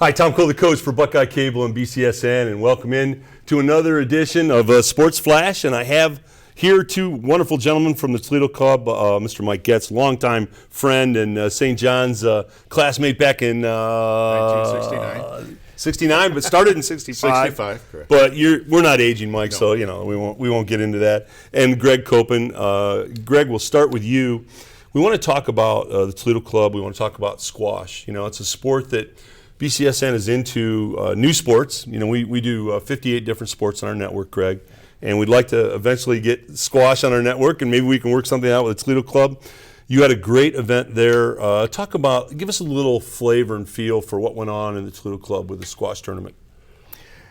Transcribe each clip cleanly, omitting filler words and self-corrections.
Hi, Tom Cole, the coach for Buckeye Cable and BCSN, and welcome in to another edition of Sports Flash. And I have here two wonderful gentlemen from the Toledo Club, Mr. Mike Goetz, longtime friend and St. John's classmate back in 1969. 69, but started in 65. 65, correct. But we're not aging, Mike, No. so we won't get into that. And Greg Kopan. Greg, we'll start with you. We want to talk about the Toledo Club. We want to talk about squash. It's a sport that BCSN is into new sports. We do 58 different sports on our network, Greg, and we'd like to eventually get squash on our network, and maybe we can work something out with the Toledo Club. You had a great event there. Give us a little flavor and feel for what went on in the Toledo Club with the squash tournament.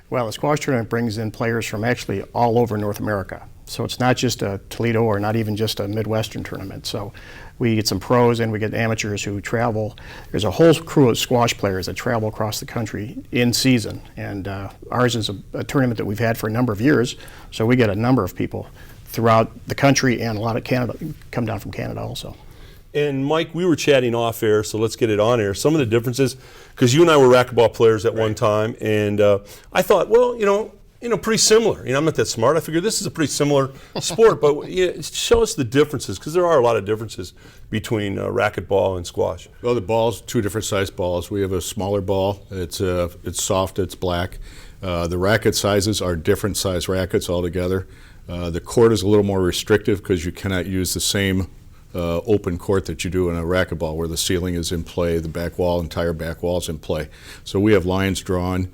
Well, the squash tournament brings in players from actually all over North America. So it's not just a Toledo or not even just a Midwestern tournament. So we get some pros and we get amateurs who travel. There's a whole crew of squash players that travel across the country in season. And ours is a tournament that we've had for a number of years. So we get a number of people throughout the country, and a lot of Canada come down from Canada also. And Mike, we were chatting off air, so let's get it on air. Some of the differences, because you and I were racquetball players at one time, and I thought, pretty similar. I'm not that smart. I figured this is a pretty similar sport, but show us the differences, because there are a lot of differences between racquetball and squash. Well, the balls, two different size balls. We have a smaller ball. It's soft. It's black. The racket sizes are different size rackets altogether. The court is a little more restrictive because you cannot use the same open court that you do in a racquetball, where the ceiling is in play, the entire back wall is in play. So we have lines drawn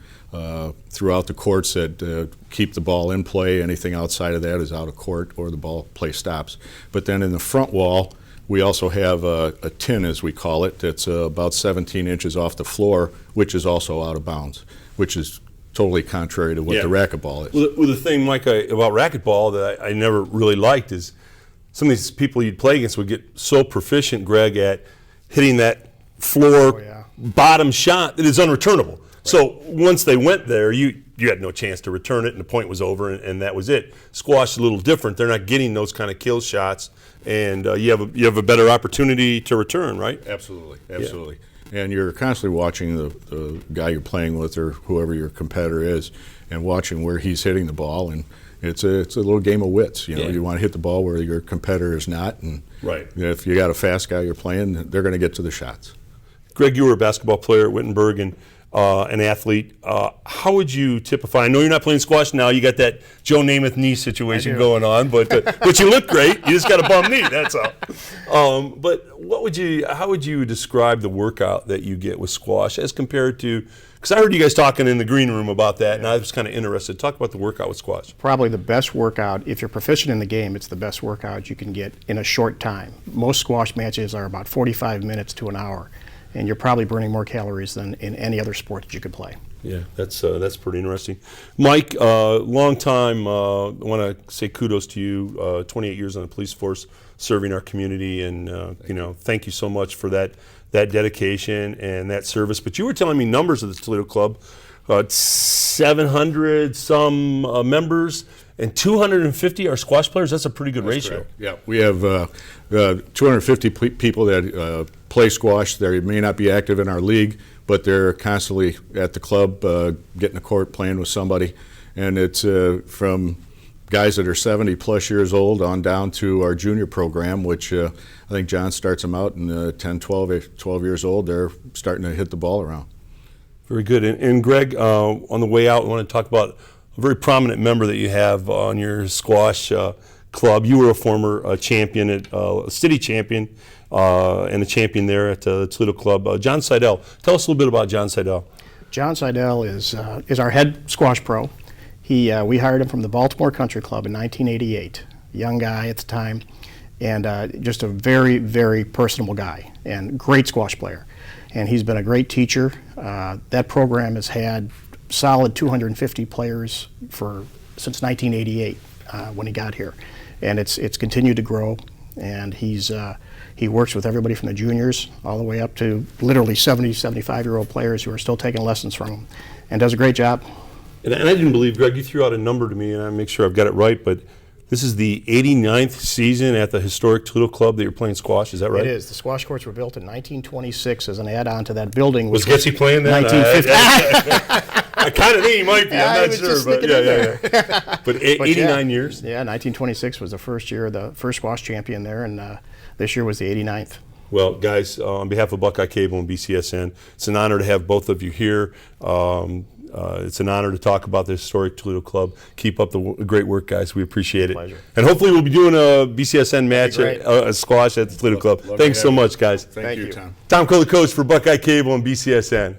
throughout the courts that keep the ball in play. Anything outside of that is out of court, or the ball play stops. But then in the front wall, we also have a tin, as we call it, that's about 17 inches off the floor, which is also out of bounds, which is totally contrary to what the racquetball is. Well, the thing, Mike, about racquetball that I never really liked is some of these people you'd play against would get so proficient, Greg, at hitting that floor bottom shot that is unreturnable. Right. So once they went there, you had no chance to return it, and the point was over, and that was it. Squash is a little different. They're not getting those kind of kill shots, and you have a better opportunity to return, right? Absolutely. Yeah. And you're constantly watching the guy you're playing with, or whoever your competitor is, and watching where he's hitting the ball, and it's a little game of wits. You want to hit the ball where your competitor is not, and if you got a fast guy you're playing, they're going to get to the shots. Greg, you were a basketball player at Wittenberg and an athlete. How would you typify? I know you're not playing squash now. You got that Joe Namath knee situation going on, but you look great. You just got a bum knee. That's all. But how would you describe the workout that you get with squash as compared to? Because I heard you guys talking in the green room about that, and I was kind of interested. Talk about the workout with squash. Probably the best workout, if you're proficient in the game, it's the best workout you can get in a short time. Most squash matches are about 45 minutes to an hour, and you're probably burning more calories than in any other sport that you could play. Yeah, that's pretty interesting. Mike, long time, I want to say kudos to you, 28 years on the police force, serving our community, and thank you so much for that dedication and that service. But you were telling me numbers of the Toledo Club, 700 some members, and 250 are squash players. That's a pretty good ratio. Correct. Yeah, we have 250 people that play squash. They may not be active in our league, but they're constantly at the club, getting a court, playing with somebody. And it's from guys that are 70 plus years old on down to our junior program, which I think John starts them out in 10, 12 years old. They're starting to hit the ball around. Very good. And Greg, on the way out, I want to talk about a very prominent member that you have on your squash club. You were a former champion, a city champion, and a champion there at the Toledo Club. John Seidel. Tell us a little bit about John Seidel. John Seidel is our head squash pro. We hired him from the Baltimore Country Club in 1988. Young guy at the time, and just a very, very personable guy, and great squash player. And he's been a great teacher. That program has had solid 250 players since 1988 when he got here, and it's continued to grow. And he works with everybody from the juniors all the way up to literally 70, 75-year-old players who are still taking lessons from him, and does a great job. And I didn't believe, Greg, you threw out a number to me, and I make sure I've got it right, but I This is the 89th season at the historic Toledo Club that you're playing squash. Is that right? It is. The squash courts were built in 1926 as an add-on to that building. Was Goetz playing then? 1950. I kind of think he might be. I I'm not was sure, just but sticking in yeah. But 89 yeah. years. Yeah, 1926 was the first year, the first squash champion there, and this year was the 89th. Well, guys, on behalf of Buckeye Cable and BCSN, it's an honor to have both of you here. It's an honor to talk about the historic Toledo Club. Keep up the great work, guys. We appreciate it. Pleasure. And hopefully we'll be doing a BCSN match, great. a squash at the Toledo Club. Love Thanks to so have you. much, guys. Thank you, you. Tom. Tom Cole, the coach for Buckeye Cable and BCSN.